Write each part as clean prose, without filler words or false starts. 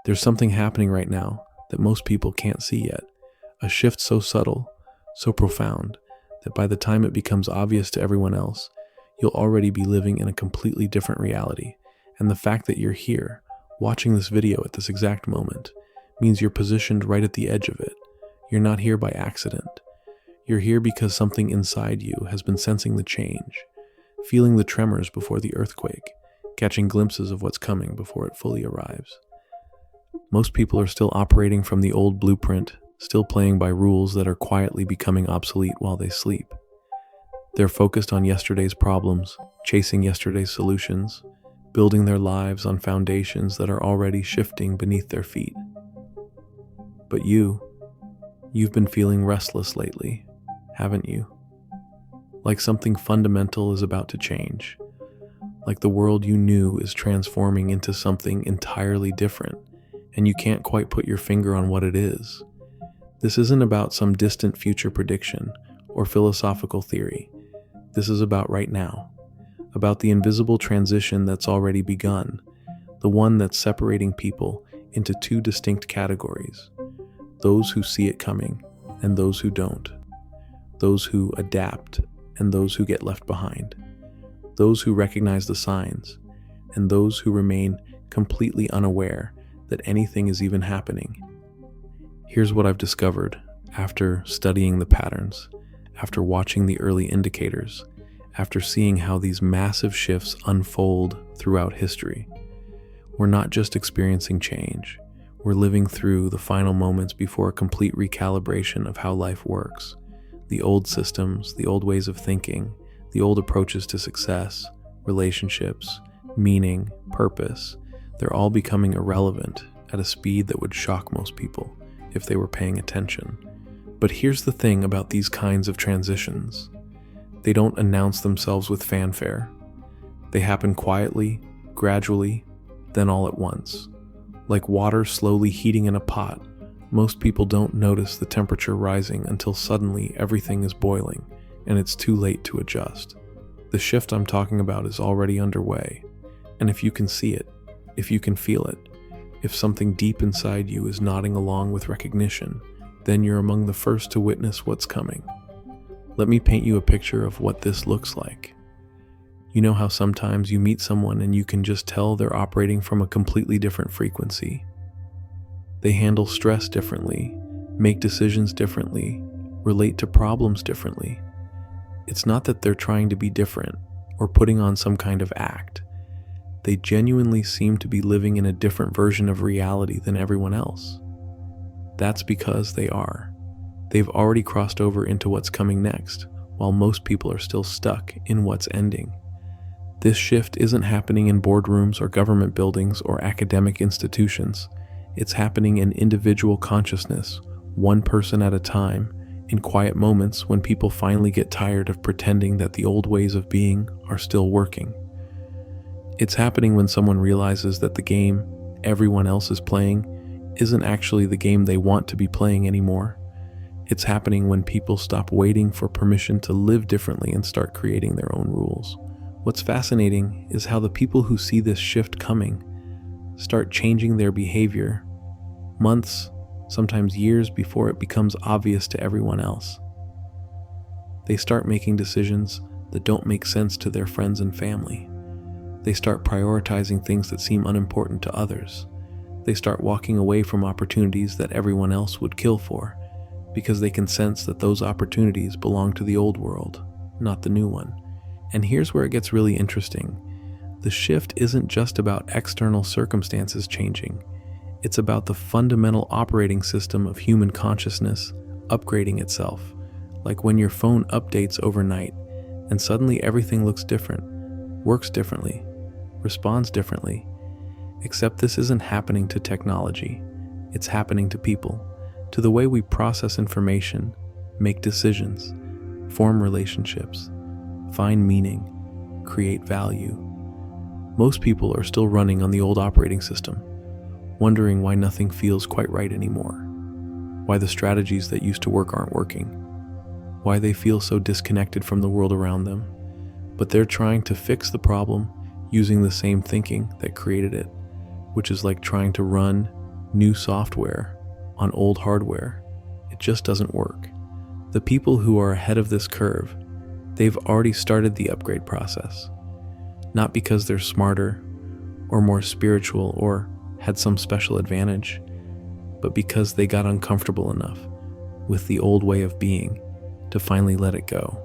There's something happening right now that most people can't see yet. A shift so subtle, so profound, that by the time it becomes obvious to everyone else, you'll already be living in a completely different reality. And the fact that you're here, watching this video at this exact moment, means you're positioned right at the edge of it. You're not here by accident. You're here because something inside you has been sensing the change, feeling the tremors before the earthquake, catching glimpses of what's coming before it fully arrives. Most people are still operating from the old blueprint, still playing by rules that are quietly becoming obsolete while they sleep. They're focused on yesterday's problems, chasing yesterday's solutions, building their lives on foundations that are already shifting beneath their feet. But you've been feeling restless lately, haven't you? Like something fundamental is about to change. Like the world you knew is transforming into something entirely different, and you can't quite put your finger on what it is. This isn't about some distant future prediction or philosophical theory. This is about right now, about the invisible transition that's already begun, the one that's separating people into two distinct categories: those who see it coming and those who don't, those who adapt and those who get left behind, those who recognize the signs and those who remain completely unaware that anything is even happening. Here's what I've discovered after studying the patterns, after watching the early indicators, after seeing how these massive shifts unfold throughout history. We're not just experiencing change, we're living through the final moments before a complete recalibration of how life works. The old systems, the old ways of thinking, the old approaches to success, relationships, meaning, purpose, they're all becoming irrelevant at a speed that would shock most people if they were paying attention. But here's the thing about these kinds of transitions. They don't announce themselves with fanfare. They happen quietly, gradually, then all at once. Like water slowly heating in a pot, most people don't notice the temperature rising until suddenly everything is boiling and it's too late to adjust. The shift I'm talking about is already underway, and if you can see it, if you can feel it, if something deep inside you is nodding along with recognition, then you're among the first to witness what's coming. Let me paint you a picture of what this looks like. You know how sometimes you meet someone and you can just tell they're operating from a completely different frequency. They handle stress differently, make decisions differently, relate to problems differently. It's not that they're trying to be different or putting on some kind of act. They genuinely seem to be living in a different version of reality than everyone else. That's because they are. They've already crossed over into what's coming next, while most people are still stuck in what's ending. This shift isn't happening in boardrooms or government buildings or academic institutions. It's happening in individual consciousness, one person at a time, in quiet moments when people finally get tired of pretending that the old ways of being are still working. It's happening when someone realizes that the game everyone else is playing isn't actually the game they want to be playing anymore. It's happening when people stop waiting for permission to live differently and start creating their own rules. What's fascinating is how the people who see this shift coming start changing their behavior months, sometimes years before it becomes obvious to everyone else. They start making decisions that don't make sense to their friends and family. They start prioritizing things that seem unimportant to others. They start walking away from opportunities that everyone else would kill for, because they can sense that those opportunities belong to the old world, not the new one. And here's where it gets really interesting. The shift isn't just about external circumstances changing. It's about the fundamental operating system of human consciousness upgrading itself, like when your phone updates overnight and suddenly everything looks different, works differently, responds differently. Except this isn't happening to technology. It's happening to people, to the way we process information, make decisions, form relationships, find meaning, create value. Most people are still running on the old operating system, wondering why nothing feels quite right anymore, why the strategies that used to work aren't working, why they feel so disconnected from the world around them. But they're trying to fix the problem using the same thinking that created it, which is like trying to run new software on old hardware. It just doesn't work. The people who are ahead of this curve, they've already started the upgrade process. Not because they're smarter or more spiritual or had some special advantage, but because they got uncomfortable enough with the old way of being to finally let it go.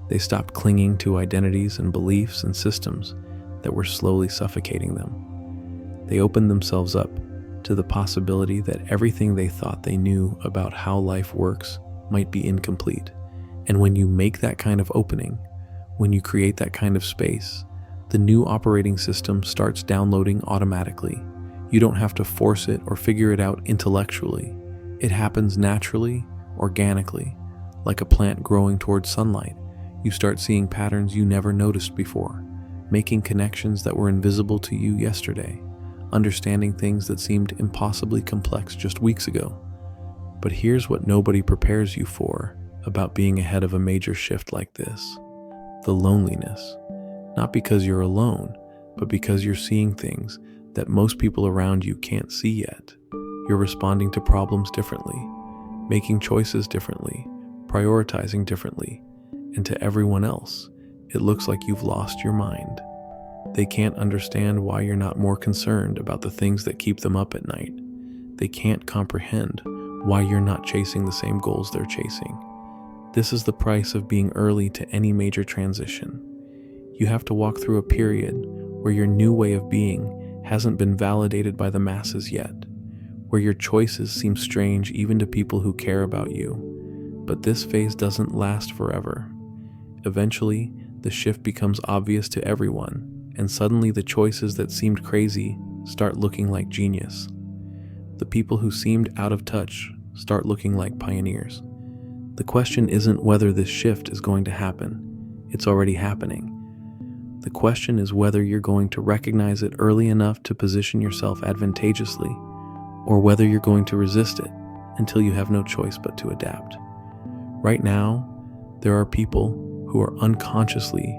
They stopped clinging to identities and beliefs and systems that were slowly suffocating them. They opened themselves up to the possibility that everything they thought they knew about how life works might be incomplete. And when you make that kind of opening, when you create that kind of space, the new operating system starts downloading automatically. You don't have to force it or figure it out intellectually. It happens naturally, organically, like a plant growing towards sunlight. You start seeing patterns you never noticed before, making connections that were invisible to you yesterday, understanding things that seemed impossibly complex just weeks ago. But here's what nobody prepares you for about being ahead of a major shift like this: the loneliness. Not because you're alone, but because you're seeing things that most people around you can't see yet. You're responding to problems differently, making choices differently, prioritizing differently, and to everyone else, it looks like you've lost your mind. They can't understand why you're not more concerned about the things that keep them up at night. They can't comprehend why you're not chasing the same goals they're chasing. This is the price of being early to any major transition. You have to walk through a period where your new way of being hasn't been validated by the masses yet, where your choices seem strange even to people who care about you. But this phase doesn't last forever. Eventually, the shift becomes obvious to everyone, and suddenly the choices that seemed crazy start looking like genius. The people who seemed out of touch start looking like pioneers. The question isn't whether this shift is going to happen. It's already happening. The question is whether you're going to recognize it early enough to position yourself advantageously, or whether you're going to resist it until you have no choice but to adapt. Right now, there are people who are unconsciously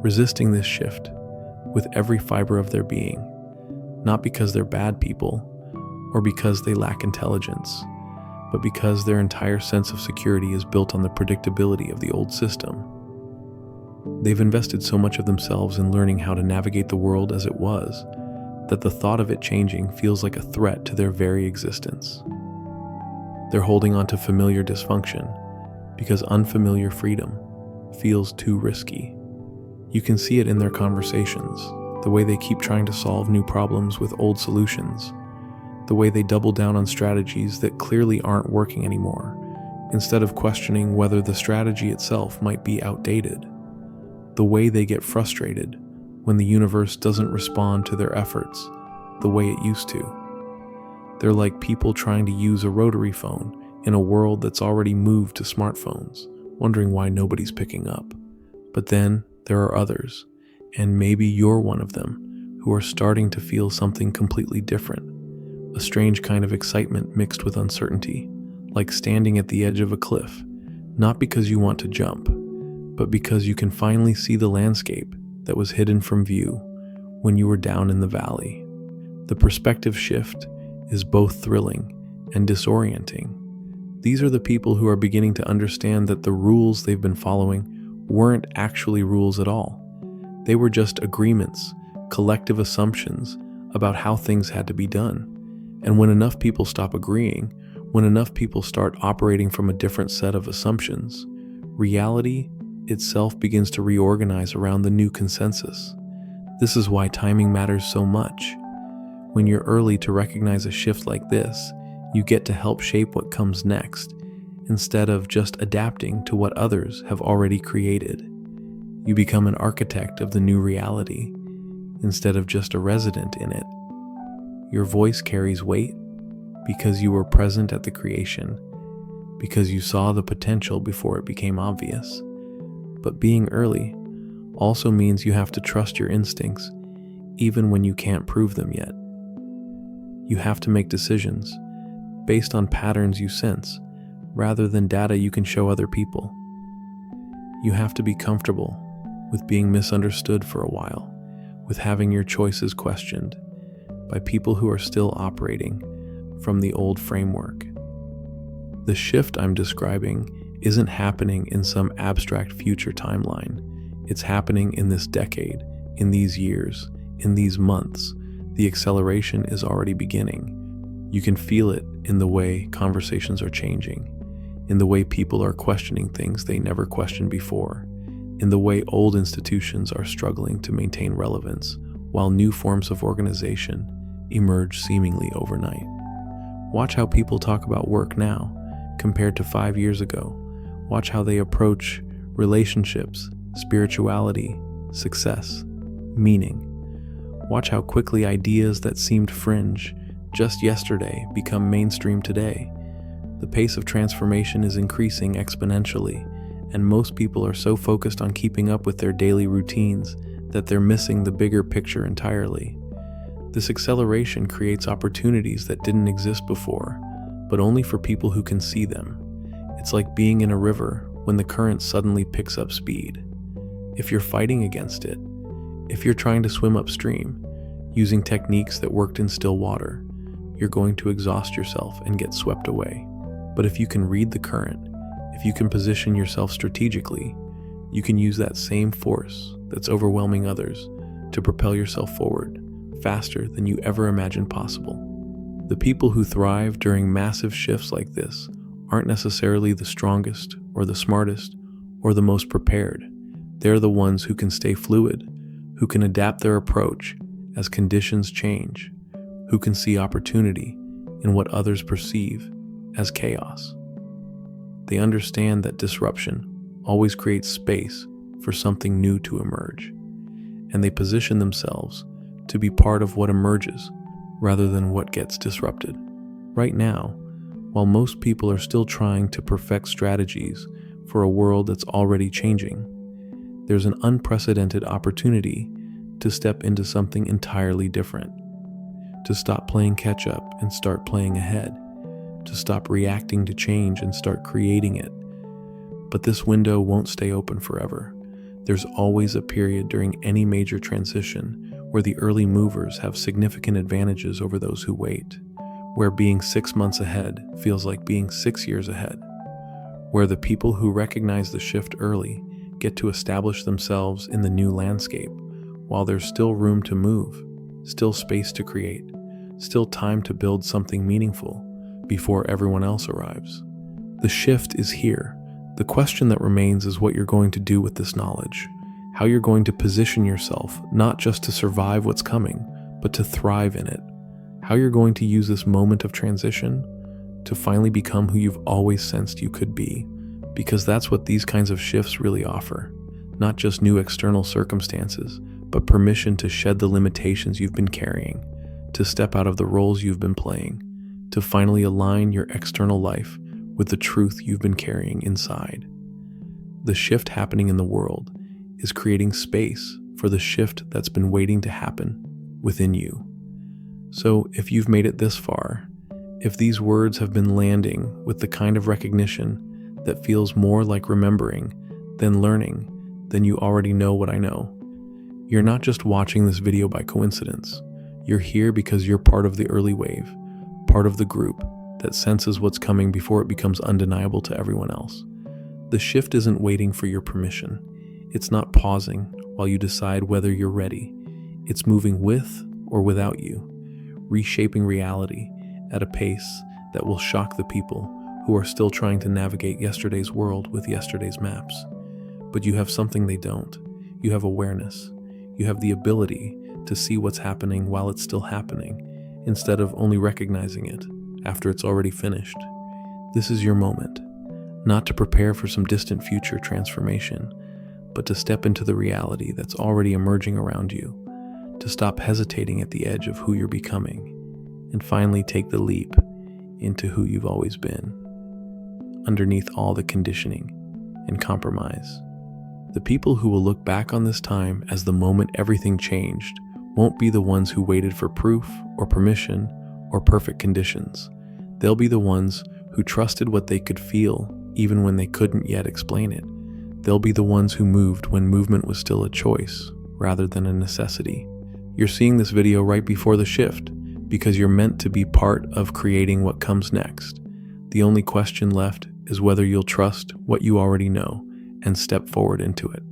resisting this shift with every fiber of their being, not because they're bad people or because they lack intelligence, but because their entire sense of security is built on the predictability of the old system. They've invested so much of themselves in learning how to navigate the world as it was, that the thought of it changing feels like a threat to their very existence. They're holding on to familiar dysfunction because unfamiliar freedom feels too risky. You can see it in their conversations, the way they keep trying to solve new problems with old solutions, the way they double down on strategies that clearly aren't working anymore, instead of questioning whether the strategy itself might be outdated. The way they get frustrated when the universe doesn't respond to their efforts the way it used to. They're like people trying to use a rotary phone in a world that's already moved to smartphones, wondering why nobody's picking up. But then there are others, and maybe you're one of them, who are starting to feel something completely different. A strange kind of excitement mixed with uncertainty, like standing at the edge of a cliff, not because you want to jump, but because you can finally see the landscape that was hidden from view when you were down in the valley. The perspective shift is both thrilling and disorienting. These are the people who are beginning to understand that the rules they've been following weren't actually rules at all. They were just agreements, collective assumptions about how things had to be done. And when enough people stop agreeing, when enough people start operating from a different set of assumptions, reality itself begins to reorganize around the new consensus. This is why timing matters so much. When you're early to recognize a shift like this, you get to help shape what comes next, instead of just adapting to what others have already created. You become an architect of the new reality, instead of just a resident in it. Your voice carries weight because you were present at the creation, because you saw the potential before it became obvious. But being early also means you have to trust your instincts, even when you can't prove them yet. You have to make decisions based on patterns you sense, rather than data you can show other people. You have to be comfortable with being misunderstood for a while, with having your choices questioned by people who are still operating from the old framework. The shift I'm describing isn't happening in some abstract future timeline. It's happening in this decade, in these years, in these months. The acceleration is already beginning. You can feel it in the way conversations are changing, in the way people are questioning things they never questioned before, in the way old institutions are struggling to maintain relevance, while new forms of organization emerge seemingly overnight. Watch how people talk about work now compared to 5 years ago. Watch how they approach relationships, spirituality, success, meaning. Watch how quickly ideas that seemed fringe just yesterday become mainstream today. The pace of transformation is increasing exponentially, and most people are so focused on keeping up with their daily routines that they're missing the bigger picture entirely. This acceleration creates opportunities that didn't exist before, but only for people who can see them. It's like being in a river when the current suddenly picks up speed. If you're fighting against it, if you're trying to swim upstream, using techniques that worked in still water, you're going to exhaust yourself and get swept away. But if you can read the current, if you can position yourself strategically, you can use that same force that's overwhelming others to propel yourself forward faster than you ever imagined possible. The people who thrive during massive shifts like this aren't necessarily the strongest or the smartest or the most prepared. They're the ones who can stay fluid, who can adapt their approach as conditions change, who can see opportunity in what others perceive as chaos. They understand that disruption always creates space for something new to emerge, and they position themselves to be part of what emerges rather than what gets disrupted. Right now, while most people are still trying to perfect strategies for a world that's already changing, there's an unprecedented opportunity to step into something entirely different, to stop playing catch up and start playing ahead, to stop reacting to change and start creating it. But this window won't stay open forever. There's always a period during any major transition where the early movers have significant advantages over those who wait, where being 6 months ahead feels like being 6 years ahead, where the people who recognize the shift early get to establish themselves in the new landscape, while there's still room to move, still space to create, still time to build something meaningful before everyone else arrives. The shift is here. The question that remains is what you're going to do with this knowledge, how you're going to position yourself not just to survive what's coming, but to thrive in it, how you're going to use this moment of transition to finally become who you've always sensed you could be, because that's what these kinds of shifts really offer, not just new external circumstances, but permission to shed the limitations you've been carrying, to step out of the roles you've been playing, to finally align your external life with the truth you've been carrying inside. The shift happening in the world is creating space for the shift that's been waiting to happen within you. So if you've made it this far, if these words have been landing with the kind of recognition that feels more like remembering than learning, then you already know what I know. You're not just watching this video by coincidence. You're here because you're part of the early wave, part of the group that senses what's coming before it becomes undeniable to everyone else. The shift isn't waiting for your permission. It's not pausing while you decide whether you're ready. It's moving with or without you, reshaping reality at a pace that will shock the people who are still trying to navigate yesterday's world with yesterday's maps. But you have something they don't. You have awareness. You have the ability to see what's happening while it's still happening, instead of only recognizing it after it's already finished. This is your moment, not to prepare for some distant future transformation, but to step into the reality that's already emerging around you, to stop hesitating at the edge of who you're becoming, and finally take the leap into who you've always been, underneath all the conditioning and compromise. The people who will look back on this time as the moment everything changed won't be the ones who waited for proof or permission or perfect conditions. They'll be the ones who trusted what they could feel even when they couldn't yet explain it. They'll be the ones who moved when movement was still a choice rather than a necessity. You're seeing this video right before the shift, because you're meant to be part of creating what comes next. The only question left is whether you'll trust what you already know and step forward into it.